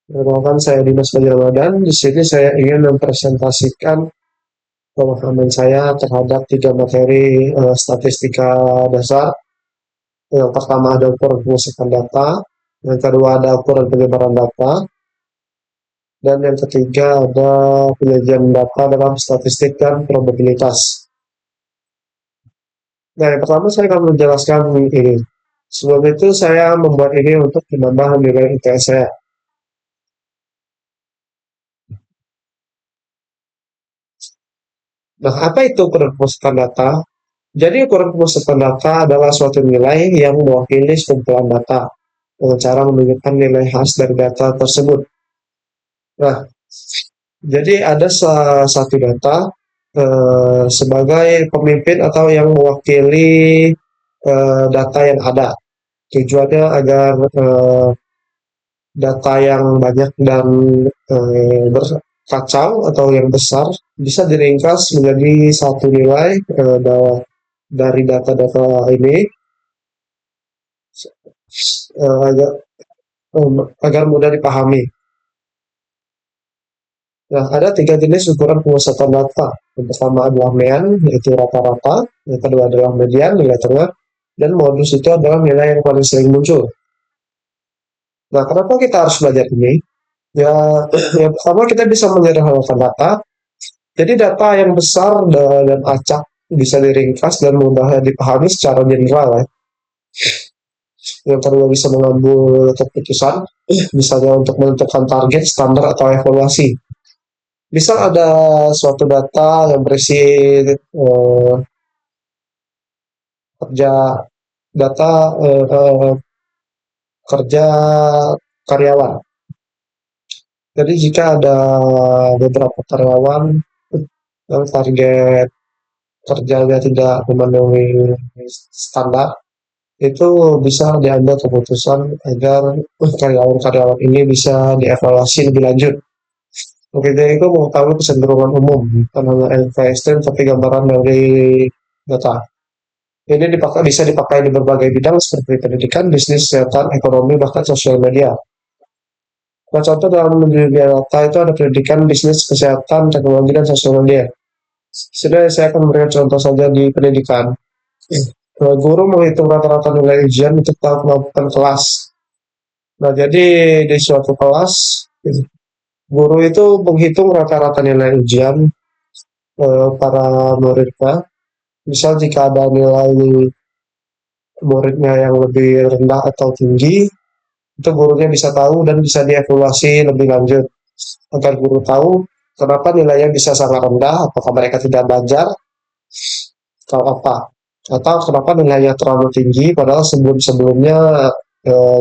Perkenalkan saya Dimas Bayu Ramadan. Di sini saya ingin mempresentasikan pemahaman saya terhadap tiga materi statistika dasar. Yang pertama ada ukuran pengusahaan data, yang kedua ada ukuran penyebaran data, dan yang ketiga ada penyajian data dalam statistik dan probabilitas. Nah, yang pertama saya akan menjelaskan ini. Sebelum itu saya membuat ini untuk menambah nilai ITS saya. Nah, apa itu ukuran pengusahaan data? Jadi ukuran pemusatan data adalah suatu nilai yang mewakili sekumpulan data dengan cara menunjukkan nilai khas dari data tersebut. Nah, jadi ada satu data sebagai pemimpin atau yang mewakili data yang ada. Tujuannya agar data yang banyak dan berkacau atau yang besar bisa diringkas menjadi satu nilai dari data-data ini agar agar mudah dipahami. Nah, ada tiga jenis ukuran pemusatan data. Yang pertama adalah mean, yaitu rata-rata. Yang kedua adalah median, nilai tengah. Dan modus itu adalah nilai yang paling sering muncul. Nah, kenapa kita harus belajar ini? Ya, yang pertama kita bisa menyederhanakan data. Jadi data yang besar dan acak bisa diringkas dan mudah dipahami secara general ya. Yang kedua bisa mengambil keputusan, misalnya untuk menentukan target, standar, atau evaluasi. Misal ada suatu data yang berisi kerja data kerja karyawan. Jadi jika ada beberapa karyawan yang target kerjanya tidak memenuhi standar, itu bisa diambil keputusan agar karyawan-karyawan ini bisa dievaluasi lebih lanjut. Oke, jadi itu mengetahui kecenderungan umum, bukan hanya angka ekstrem, tapi gambaran dari data. Ini bisa dipakai di berbagai bidang seperti pendidikan, bisnis, kesehatan, ekonomi, bahkan sosial media. Nah, contoh dalam dunia data itu ada pendidikan, bisnis, kesehatan, teknologi, dan sosial media. Sudah saya akan memberikan contoh saja di pendidikan. Guru menghitung rata-rata nilai ujian untuk tahap melakukan kelas. Nah, jadi di suatu kelas, guru itu menghitung rata-rata nilai ujian para muridnya. Misal jika ada nilai muridnya yang lebih rendah atau tinggi, itu gurunya bisa tahu dan bisa dievaluasi lebih lanjut agar guru tahu kenapa nilainya bisa sangat rendah, apakah mereka tidak belajar atau apa, atau kenapa nilainya terlalu tinggi padahal sebelum-sebelumnya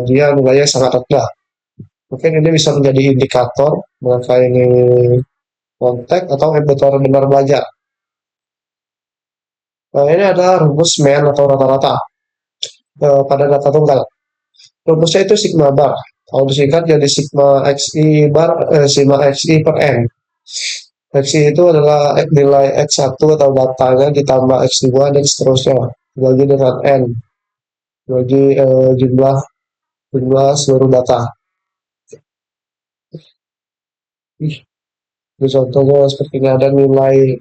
dia nilainya sangat rendah. Mungkin ini bisa menjadi indikator maka ini kontak atau benar-benar belajar. Nah, ini ada rumus mean atau rata-rata pada data tunggal. Rumusnya itu sigma bar. Kalau disingkat jadi sigma xi bar, sigma xi per n. Xi itu adalah nilai x1 atau datanya ditambah x2 dan seterusnya. Dibagi dengan n. Bagi jumlah seluruh data. Ini contohnya seperti ini ada nilai,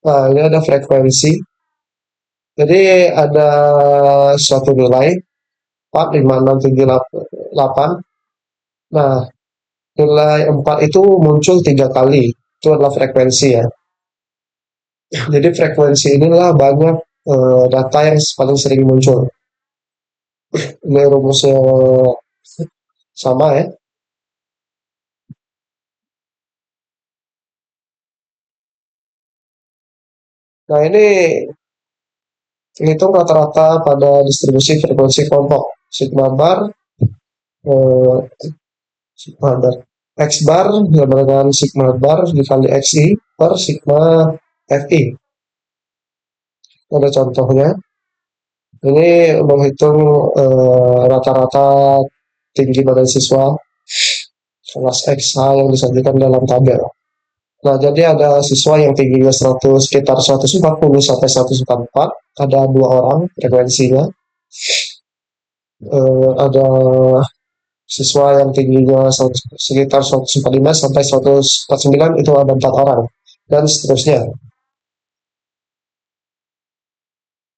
nah ini ada frekuensi. Jadi ada suatu nilai 4, 5, 6, 7, 8. Nah, nilai 4 itu muncul 3 kali. Itu adalah frekuensi ya. Jadi frekuensi inilah banyak data yang paling sering muncul. Ini rumusnya sama ya. Nah ini hitung rata-rata pada distribusi frekuensi kelompok. Sigma bar, eh, sigma bar. X bar sama dengan sigma bar dikali XI per sigma FI. Ada contohnya. Ini menghitung rata-rata tinggi badan siswa kelas XH yang disajikan dalam tabel. Nah, jadi ada siswa yang tingginya sekitar 140 sampai 144, ada 2 orang frekuensinya. Ada Siswa yang tingginya sekitar 145 sampai 149 itu ada 4 orang, dan seterusnya.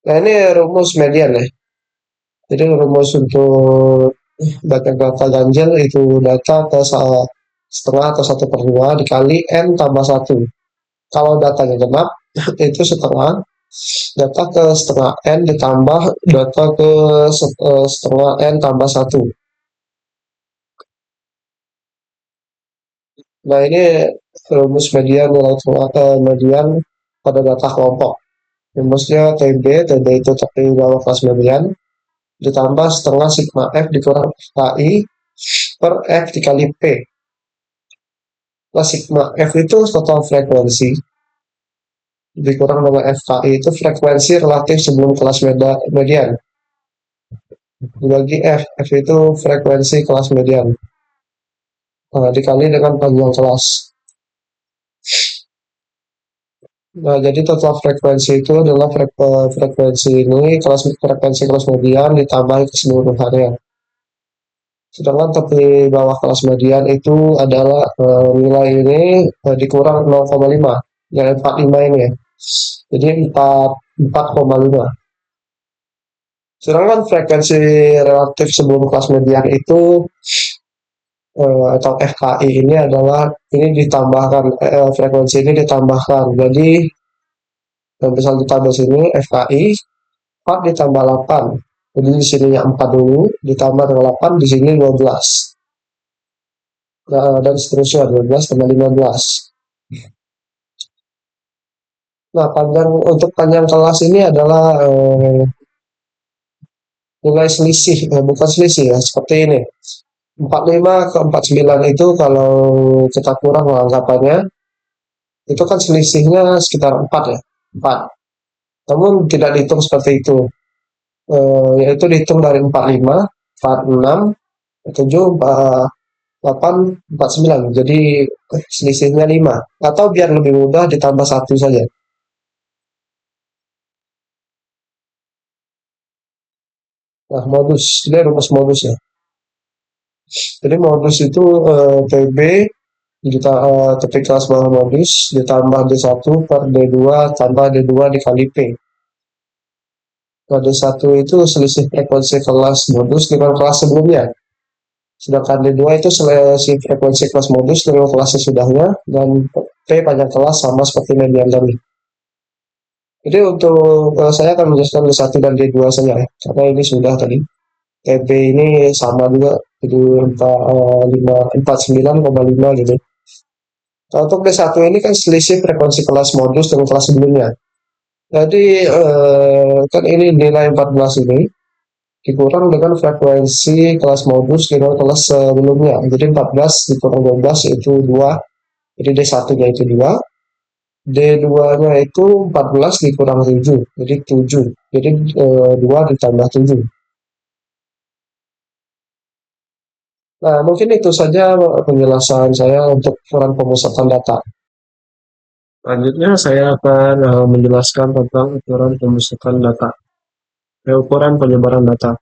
Nah, ini rumus median ya. Jadi rumus untuk data ganjil itu data ke setengah atau 1/2 dikali n tambah 1. Kalau datanya genap, itu setengah. Data ke setengah n ditambah data ke setengah n tambah 1. Nah, ini rumus median nilai median pada data kelompok. Rumusnya TB, TB itu tepi bawah kelas median, ditambah setengah sigma F dikurang KI per F dikali P. Nah, sigma F itu total frekuensi, dikurang dengan FKI itu frekuensi relatif sebelum kelas median. Dibagi F, F itu frekuensi kelas median. Nah, dikali dengan panjang kelas. Nah, jadi total frekuensi itu adalah frekuensi ini, frekuensi kelas median ditambah keseluruhannya. Sedangkan tepi bawah kelas median itu adalah nilai ini dikurang 0,5, yang 45 ini ya. Jadi 4,5. Sedangkan frekuensi relatif sebelum kelas median itu atau FKI ini adalah ini ditambahkan frekuensi ini ditambahkan. Jadi yang bisa ditambah sini FKI 4 ditambah 8. Jadi di sininya 4 dulu ditambah dengan 8 di sini 12. Nah, dan seterusnya 12 tambah 15. Nah, untuk panjang kelas ini adalah nilai selisih, bukan selisih ya, seperti ini. 45 ke 49 itu kalau kita kurang anggapannya, itu kan selisihnya sekitar 4 ya. 4. Namun tidak dihitung seperti itu. Yaitu dihitung dari 45, 46, 7, 8, 49. Jadi selisihnya 5. Atau biar lebih mudah ditambah 1 saja. Nah, modus. Ini rumus modus ya. Jadi modus itu TB kita tepi kelas bawah modus ditambah D1 per D2 tambah D2 dikali P. Nah, D1 itu selisih frekuensi kelas modus dengan kelas sebelumnya. Sedangkan D2 itu selisih frekuensi kelas modus dengan kelas sesudahnya, dan P panjang kelas sama seperti median tadi. Jadi untuk saya akan menjelaskan D1 dan D2 saja ya, karena ini sudah tadi. TB ini sama juga, jadi 49,5 gitu. Nah, untuk D1 ini kan selisih frekuensi kelas modus dengan kelas sebelumnya. Jadi kan ini nilai 14 ini dikurang dengan frekuensi kelas modus dengan kelas sebelumnya. Jadi 14 dikurang 12 itu 2. Jadi D1-nya itu 2. D2-nya itu 14 dikurang 7. Jadi 7. Jadi 2 ditambah 7. Nah, mungkin itu saja penjelasan saya untuk ukuran pemusatan data. Selanjutnya saya akan menjelaskan tentang ukuran pemusatan data. Ukuran penyebaran data.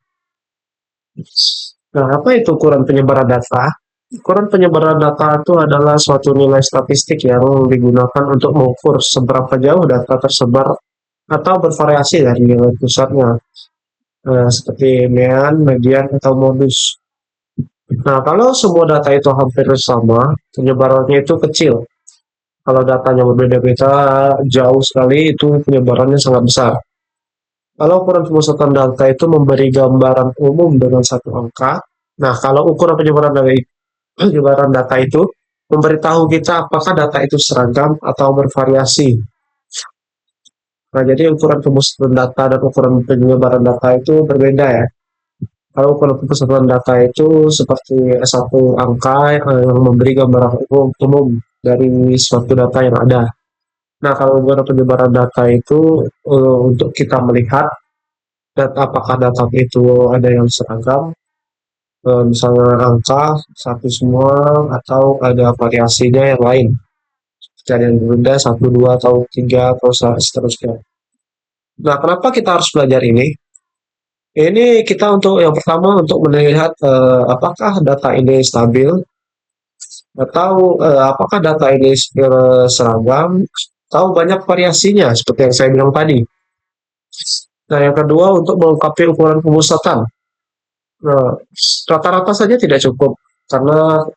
Nah, apa itu ukuran penyebaran data? Ukuran penyebaran data itu adalah suatu nilai statistik yang digunakan untuk mengukur seberapa jauh data tersebar atau bervariasi dari nilai pusatnya, seperti mean, median, atau modus. Nah, kalau semua data itu hampir sama, penyebarannya itu kecil. Kalau datanya berbeda-beda jauh sekali, itu penyebarannya sangat besar. Kalau ukuran pemusatan data itu memberi gambaran umum dengan satu angka. Nah, kalau ukuran penyebaran data itu memberitahu kita apakah data itu seragam atau bervariasi. Nah, jadi ukuran pemusatan data dan ukuran penyebaran data itu berbeda ya. Kalau ukuran pemusatan data itu seperti satu angka yang memberi gambaran umum dari suatu data yang ada. Nah, kalau ukuran penyebaran data itu untuk kita melihat apakah data itu ada yang seragam, misalnya angka satu semua atau ada variasinya yang lain. Dari yang berbeda, satu, dua, atau tiga, atau seterusnya. Nah, kenapa kita harus belajar ini? Ini kita untuk yang pertama untuk melihat apakah data ini stabil atau apakah data ini seragam atau banyak variasinya seperti yang saya bilang tadi. Nah, yang kedua untuk melengkapi ukuran pemusatan. Nah, rata-rata saja tidak cukup karena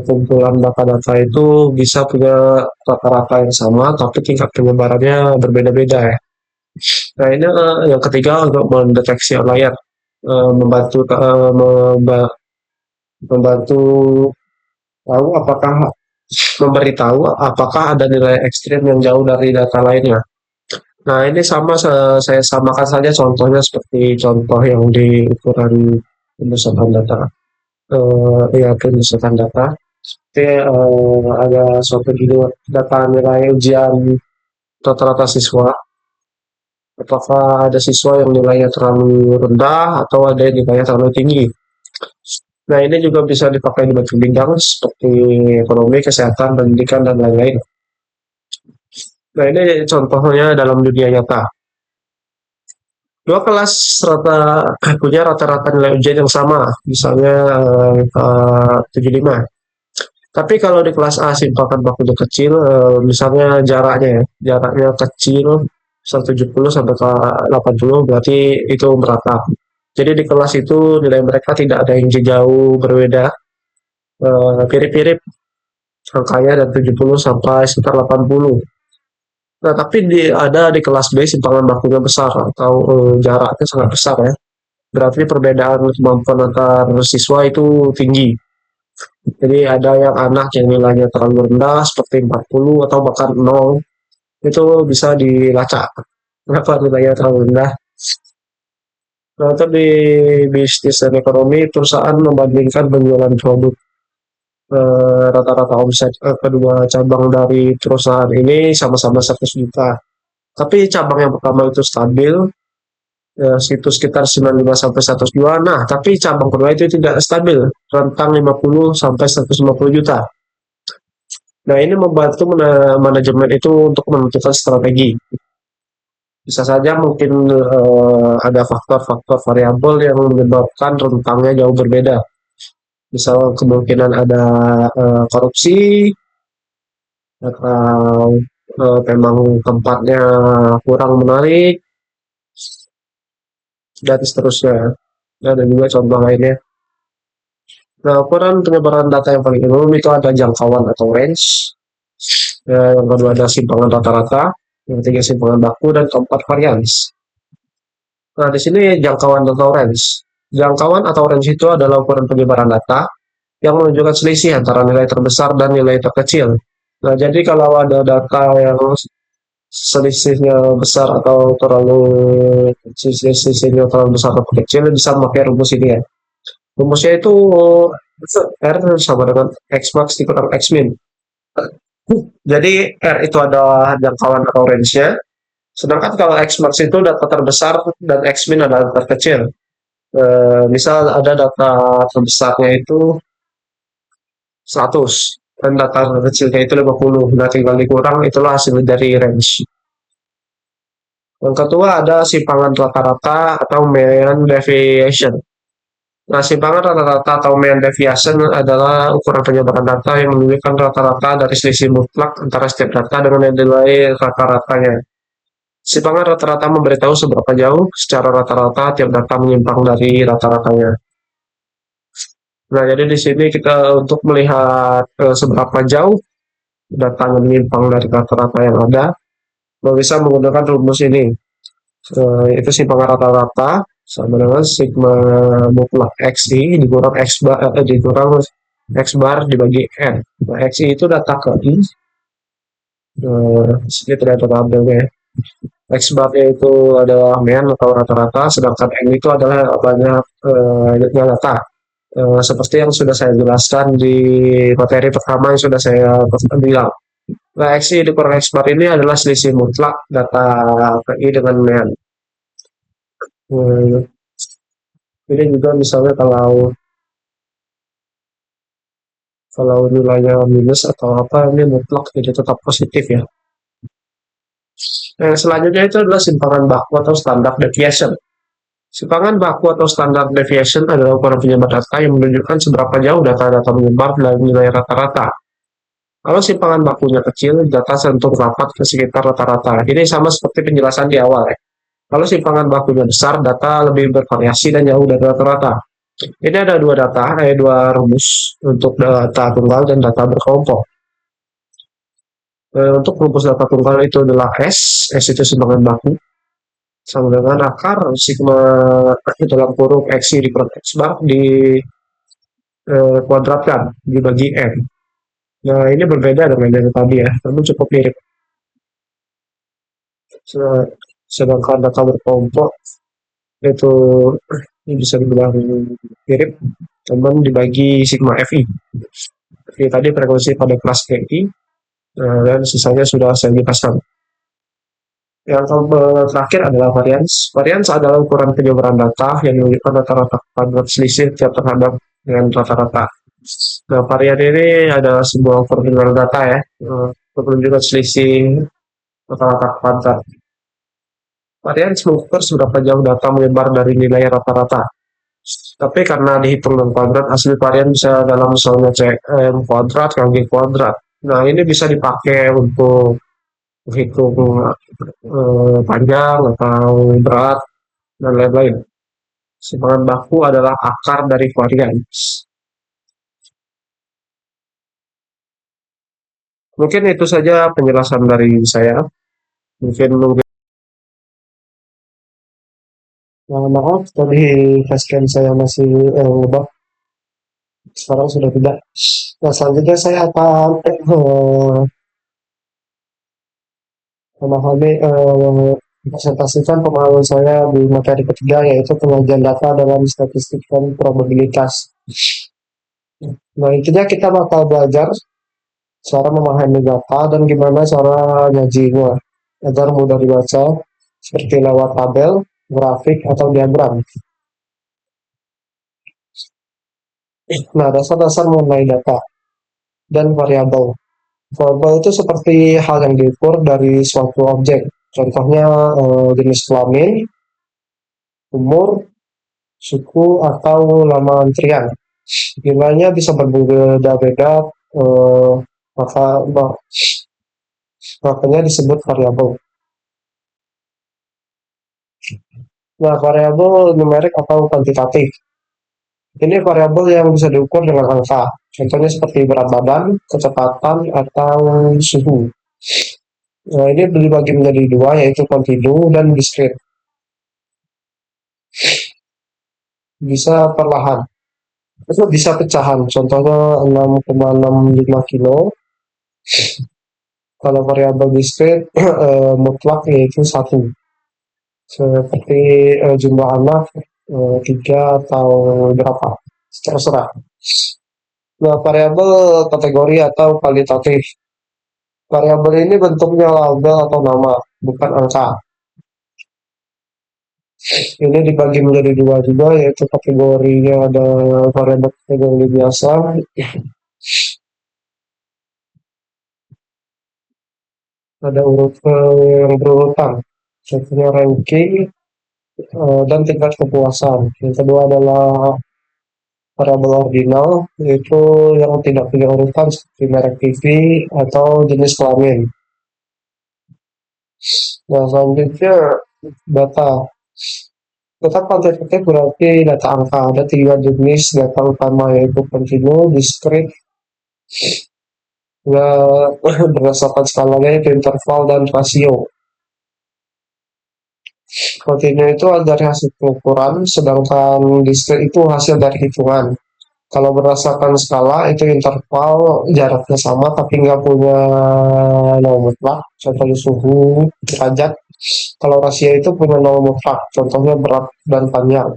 kumpulan data-data itu bisa punya rata-rata yang sama, tapi tingkat penyebarannya berbeda-beda ya. Nah, ini yang ketiga untuk mendeteksi outlier, membantu membantu tahu apakah memberitahu apakah ada nilai ekstrim yang jauh dari data lainnya. Nah, ini sama saya samakan saja contohnya seperti contoh yang di ukuran pemusatan data. Ya pemusatan data. Seperti ada suatu judul data nilai ujian rata-rata siswa. Apakah ada siswa yang nilainya terlalu rendah atau ada yang nilainya terlalu tinggi. Nah, ini juga bisa dipakai di berbagai bidang seperti ekonomi, kesehatan, pendidikan, dan lain-lain. Nah, ini contohnya dalam dunia nyata. Dua kelas rata punya rata-rata nilai ujian yang sama, misalnya 75. Tapi kalau di kelas A simpulkan bakunya kecil, misalnya jaraknya kecil, 170 sampai ke 80, berarti itu merata. Jadi di kelas itu nilai mereka tidak ada yang jauh berbeda, mirip-mirip angkanya dari 70 sampai sekitar 80. Nah, tapi ada di kelas B simpangan bakunya besar atau jaraknya sangat besar ya. Berarti perbedaan kemampuan antar siswa itu tinggi. Jadi ada yang anak yang nilainya terlalu rendah seperti 40 atau bahkan 0 itu bisa dilacak. Kenapa nilainya terlalu rendah? Nah, itu di bisnis dan ekonomi perusahaan membandingkan penjualan produk rata-rata omset kedua cabang dari perusahaan ini sama-sama 100 juta. Tapi cabang yang pertama itu stabil, situ sekitar 95 sampai 102. Nah, tapi cabang kedua itu tidak stabil, rentang 50 sampai 150 juta. Nah, ini membantu manajemen itu untuk menentukan strategi. Bisa saja mungkin ada faktor-faktor variabel yang menyebabkan rentangnya jauh berbeda. Misal kemungkinan ada korupsi atau memang tempatnya kurang menarik dan seterusnya. Nah, ada juga contoh lainnya. Nah, ukuran penyebaran data yang paling umum itu ada jangkauan atau range. Ya, yang kedua ada simpangan rata-rata, yang ketiga simpangan baku, dan keempat varians. Nah, di sini jangkauan atau range. Jangkauan atau range itu adalah ukuran penyebaran data yang menunjukkan selisih antara nilai terbesar dan nilai terkecil. Nah, jadi kalau ada data yang selisihnya besar atau terlalu selisihnya terlalu besar atau kecil, bisa memakai rumus ini ya. Rumusnya itu R sama dengan X max dikurang X min. Jadi R itu adalah jangkauan atau range-nya, sedangkan kalau X max itu data terbesar dan X min adalah data terkecil. Misal ada data terbesarnya itu 100 dan data terkecilnya itu 50. Nah, tinggal dikurang itulah hasil dari range. Yang kedua ada simpangan rata-rata atau mean deviation. Nah, simpangan rata-rata atau mean deviation adalah ukuran penyebaran data yang menunjukkan rata-rata dari selisih mutlak antara setiap data dengan nilai rata-ratanya. Simpangan rata-rata memberitahu seberapa jauh secara rata-rata tiap data menyimpang dari rata-ratanya. Nah, jadi di sini kita untuk melihat seberapa jauh data yang menyimpang dari rata-rata yang ada, bisa menggunakan rumus ini. Itu simpangan rata-rata sama dengan sigma mutlak xi dikurang x bar dibagi n. Nah, xi itu data ke i. Sini terlihat tabelnya. X bar itu adalah mean atau rata-rata, sedangkan n itu adalah banyak unitnya data. Seperti yang sudah saya jelaskan di materi pertama yang sudah saya bilang. Nah, xi dikurang x bar ini adalah selisih mutlak data KI dengan mean. Ini juga misalnya kalau nilainya minus atau apa, ini mutlak jadi tetap positif ya. Nah, selanjutnya itu adalah simpangan baku atau standar deviation. Simpangan baku atau standard deviation adalah ukuran penyebar data yang menunjukkan seberapa jauh data-data menyebar dari nilai rata-rata. Kalau simpangan bakunya kecil, data cenderung rapat ke sekitar rata-rata. Ini sama seperti penjelasan di awal ya. Kalau simpangan bakunya besar, data lebih bervariasi dan jauh dari rata-rata. Ini ada dua rumus untuk data tunggal dan data berkelompok. Untuk rumus data tunggal itu adalah S itu simpangan baku, sama dengan akar sigma dalam kurung X dikurang X bar di kuadratkan dibagi N. Nah, ini berbeda dengan yang tadi ya, namun cukup mirip. Sedangkan data berkelompok itu ini bisa dibilang mirip, teman dibagi sigma FI. FI tadi frekuensi pada kelas FI, dan sisanya sudah saya jelaskan. Yang terakhir adalah varians. Varians adalah ukuran penyebaran data yang menunjukkan rata-rata kuadrat selisih tiap terhadap dengan rata-rata. Nah, varian ini adalah sebuah ukuran penyebaran data ya, untuk menunjukkan selisih rata-rata kuadrat. Varians mengukur seberapa jauh data menyebar dari nilai rata-rata. Tapi karena dihitung dengan kuadrat, hasil varian bisa dalam misalnya cm kuadrat kali kuadrat. Nah, ini bisa dipakai untuk menghitung panjang atau berat dan lain-lain. Simpangan baku adalah akar dari varian. Mungkin itu saja penjelasan dari saya. Mungkin maaf tadi facecam saya masih ngebug, sekarang sudah tidak. Nah, selanjutnya saya akan memahami presentasikan pemahaman saya di materi ketiga, yaitu pengajian data dalam statistik dan probabilitas. Nah, intinya kita bakal belajar cara memahami data dan gimana cara ngajinya agar mudah dibaca, seperti lewat tabel, grafik, atau diagram. Nah, dasar-dasar mengenai data dan variabel. Variabel itu seperti hal yang diukur dari suatu objek. Contohnya jenis kelamin, umur, suku, atau nama antrian. Nilainya bisa berbeda-beda, eh, maka makanya disebut variabel. Nah, variabel numerik atau kuantitatif. Ini variabel yang bisa diukur dengan angka. Contohnya seperti berat badan, kecepatan, atau suhu. Nah, ini dibagi menjadi dua, yaitu kontinu dan diskrit. Bisa perlahan. Itu bisa pecahan. Contohnya 6,65 kilo. Kalau variabel diskrit mutlak yaitu satu. Seperti jumlah anak, tiga atau berapa. Terserah. Nah, variabel kategori atau kualitatif. Variabel ini bentuknya label atau nama, bukan angka. Ini dibagi menjadi dua juga, yaitu kategorinya ada variabel kategori biasa, ada urut yang berurutan, contohnya ranking dan tingkat kepuasan. Yang kedua adalah variabel ordinal, yaitu yang tidak punya urutan seperti merek TV atau jenis kelamin. Nah, selanjutnya data. Data kuantitatif berarti data angka. Ada tiga jenis data utama, yaitu kontinu, diskrit, berdasarkan skalanya itu interval dan rasio. Kontinu itu dari hasil pengukuran, sedangkan diskrit itu hasil dari hitungan. Kalau berdasarkan skala itu interval jaraknya sama tapi nggak punya nol mutlak, contohnya suhu, derajat. Kalau rasio itu punya nol mutlak, contohnya berat dan panjang.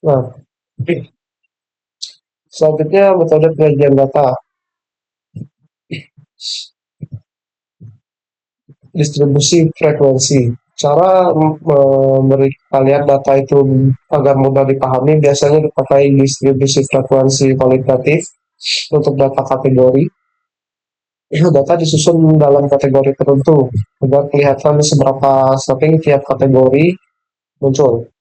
Nah, selanjutnya metode penyajian data. Distribusi frekuensi. Cara memberi kalian data itu agar mudah dipahami biasanya dipakai distribusi frekuensi kualitatif untuk data kategori. Data disusun dalam kategori tertentu agar kelihatan seberapa sering tiap kategori muncul.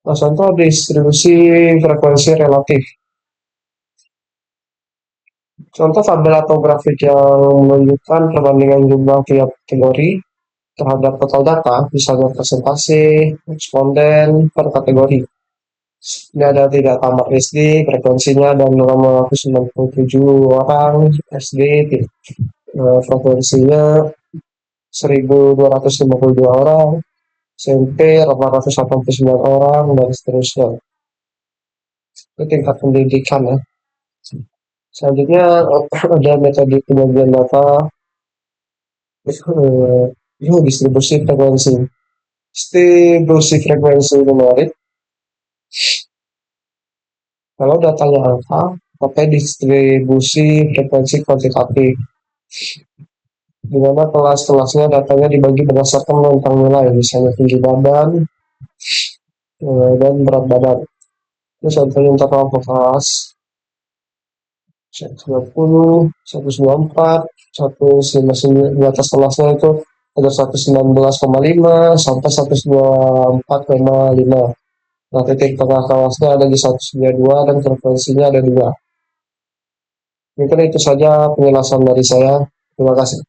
Nah, contoh distribusi frekuensi relatif. Contoh tabel atau grafik yang menunjukkan perbandingan jumlah tiap kategori terhadap total data, misalnya presentasi, responden per kategori. Ini ada tidak tamat SD, frekuensinya dan 697 orang, SD, frekuensinya 1252 orang, SMP 889 orang, dan seterusnya. Itu tingkat pendidikan ya. Selanjutnya ada metode pembagian data, distribusi frekuensi. Distribusi frekuensi menarik. Kalau datanya angka, pakai distribusi frekuensi kuantitatif, di mana kelas-kelasnya datanya dibagi berdasarkan rentang nilai, misalnya tinggi badan dan berat badan. Ini contohnya interval kelas 190, 194, 199 di atas kelasnya itu ada 119,5 sampai 124,5. Nah, titik tengah kelasnya ada di 192 dan frekuensinya ada 2. Mungkin itu saja penjelasan dari saya. Terima kasih.